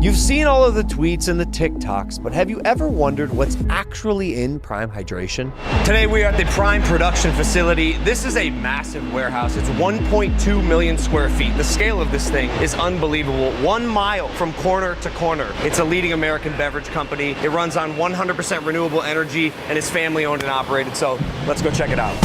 You've seen all of the tweets and the TikToks, but have you ever wondered what's actually in Prime Hydration? Today we are at the Prime production facility. This is a massive warehouse. It's 1.2 million square feet. The scale of this thing is unbelievable. 1 mile from corner to corner. It's a leading American beverage company. It runs on 100% renewable energy and is family owned and operated. So let's go check it out.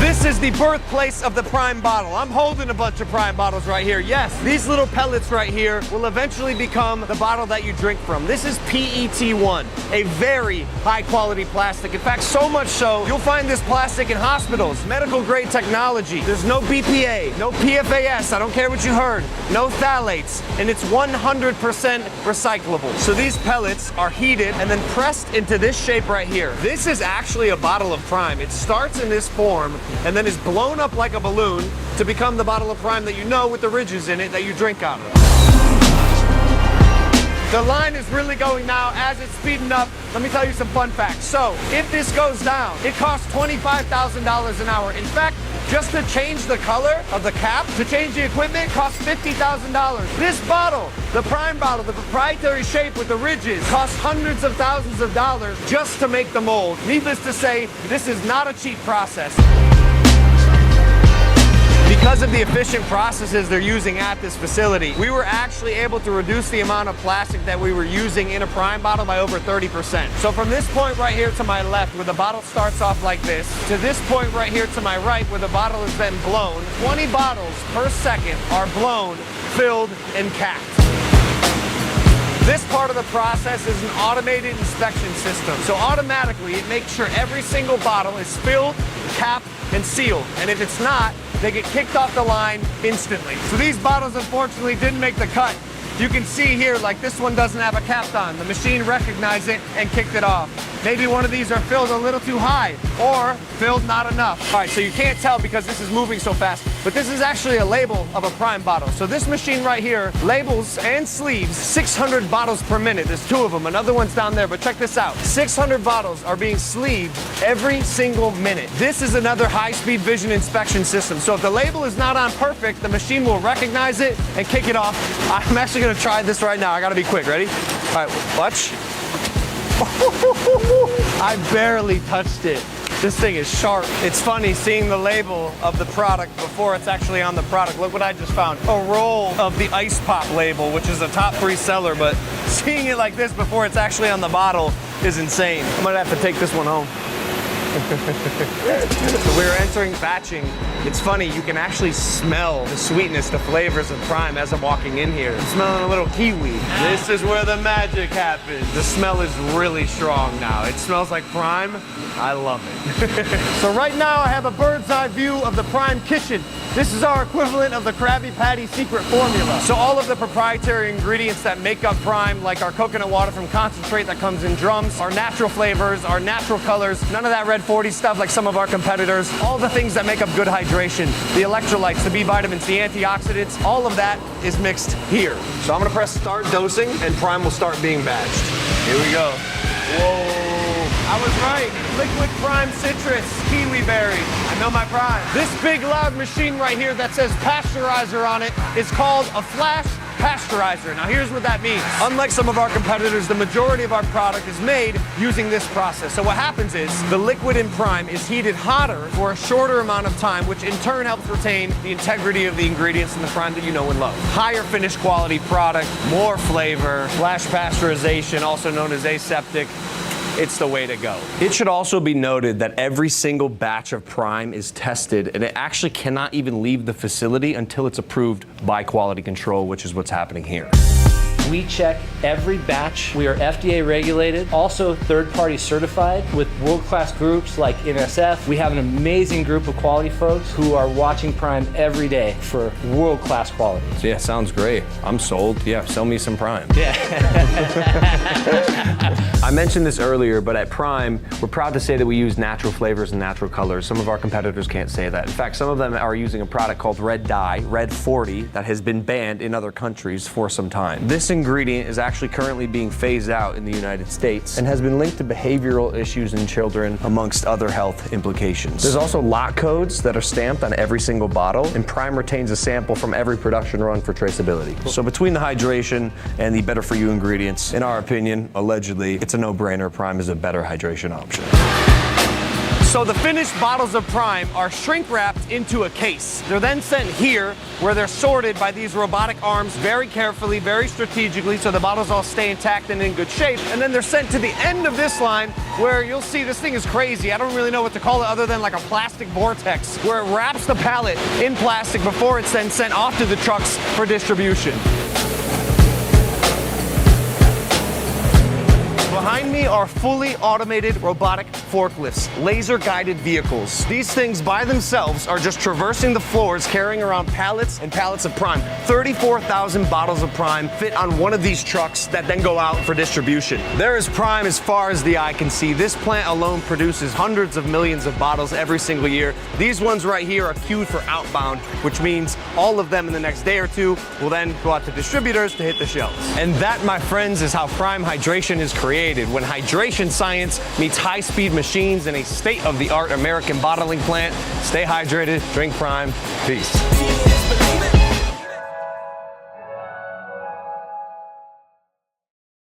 This is the birthplace of the Prime bottle. I'm holding a bunch of Prime bottles right here. Yes, these little pellets right here will eventually become the bottle that you drink from. This is PET1, a very high quality plastic. In fact, so much so, you'll find this plastic in hospitals, medical grade technology. There's no BPA, no PFAS, I don't care what you heard, no phthalates, and it's 100% recyclable. So these pellets are heated and then pressed into this shape right here. This is actually a bottle of Prime. It starts in this form and then is blown up like a balloon to become the bottle of Prime that you know with the ridges in it that you drink out of. The line is really going now as it's speeding up. Let me tell you some fun facts. So if this goes down, it costs $25,000 an hour. In fact, just to change the color of the cap, to change the equipment, costs $50,000. This bottle, the Prime bottle, the proprietary shape with the ridges, costs hundreds of thousands of dollars just to make the mold. Needless to say, this is not a cheap process. Because of the efficient processes they're using at this facility, we were actually able to reduce the amount of plastic that we were using in a Prime bottle by over 30%. So from this point right here to my left, where the bottle starts off like this, to this point right here to my right, where the bottle is then blown, 20 bottles per second are blown, filled, and capped. This part of the process is an automated inspection system. So automatically, it makes sure every single bottle is filled, capped, and sealed. And if it's not, they get kicked off the line instantly. So these bottles, unfortunately, didn't make the cut. You can see here, like this one doesn't have a cap on. The machine recognized it and kicked it off. Maybe one of these are filled a little too high or filled not enough. All right, so you can't tell because this is moving so fast, but this is actually a label of a Prime bottle. So this machine right here labels and sleeves 600 bottles per minute. There's 2 of them, another one's down there, but check this out. 600 bottles are being sleeved every single minute. This is another high-speed vision inspection system. So if the label is not on perfect, the machine will recognize it and kick it off. I'm actually gonna try this right now. I gotta be quick, ready? All right, watch. I barely touched it. This thing is sharp. It's funny seeing the label of the product before it's actually on the product. Look what I just found. A roll of the Ice Pop label, which is a top 3 seller, but seeing it like this before it's actually on the bottle is insane. I'm gonna have to take this one home. So we're entering batching. It's funny, you can actually smell the sweetness, the flavors of Prime as I'm walking in here. I'm smelling a little kiwi. This is where the magic happens. The smell is really strong now. It smells like Prime. I love it. So right now I have a bird's eye view of the Prime kitchen. This is our equivalent of the Krabby Patty secret formula. So all of the proprietary ingredients that make up Prime, like our coconut water from concentrate that comes in drums, our natural flavors, our natural colors, none of that Red 40 stuff like some of our competitors, all the things that make up good hydration, the electrolytes, the B vitamins, the antioxidants, all of that is mixed here. So I'm gonna press start dosing and Prime will start being batched. Here we go. Whoa. I was right. Liquid Prime citrus, kiwi berry. I know my Prime. This big loud machine right here that says pasteurizer on it is called a flash pasteurizer. Now here's what that means. Unlike some of our competitors, the majority of our product is made using this process. So what happens is the liquid in Prime is heated hotter for a shorter amount of time, which in turn helps retain the integrity of the ingredients in the Prime that you know and love. Higher finished quality product, more flavor, flash pasteurization, also known as aseptic. It's the way to go. It should also be noted that every single batch of Prime is tested and it actually cannot even leave the facility until it's approved by quality control, which is what's happening here. We check every batch. We are FDA regulated, also third-party certified with world-class groups like NSF. We have an amazing group of quality folks who are watching Prime every day for world-class quality. Yeah, sounds great. I'm sold. Yeah, sell me some Prime. Yeah. I mentioned this earlier, but at Prime, we're proud to say that we use natural flavors and natural colors. Some of our competitors can't say that. In fact, some of them are using a product called Red Dye, Red 40, that has been banned in other countries for some time. This ingredient is actually currently being phased out in the United States and has been linked to behavioral issues in children, amongst other health implications. There's also lot codes that are stamped on every single bottle, and Prime retains a sample from every production run for traceability. So between the hydration and the better for you ingredients, in our opinion, allegedly, it's a no-brainer. Prime is a better hydration option. So the finished bottles of Prime are shrink wrapped into a case. They're then sent here where they're sorted by these robotic arms very carefully, very strategically, so the bottles all stay intact and in good shape. And then they're sent to the end of this line where you'll see this thing is crazy. I don't really know what to call it other than like a plastic vortex where it wraps the pallet in plastic before it's then sent off to the trucks for distribution. Behind me are fully automated robotic forklifts, laser-guided vehicles. These things by themselves are just traversing the floors, carrying around pallets and pallets of Prime. 34,000 bottles of Prime fit on one of these trucks that then go out for distribution. There is Prime as far as the eye can see. This plant alone produces hundreds of millions of bottles every single year. These ones right here are queued for outbound, which means all of them in the next day or two will then go out to distributors to hit the shelves. And that, my friends, is how Prime Hydration is created. When hydration science meets high-speed machines in a state-of-the-art American bottling plant. Stay hydrated, drink Prime. Peace.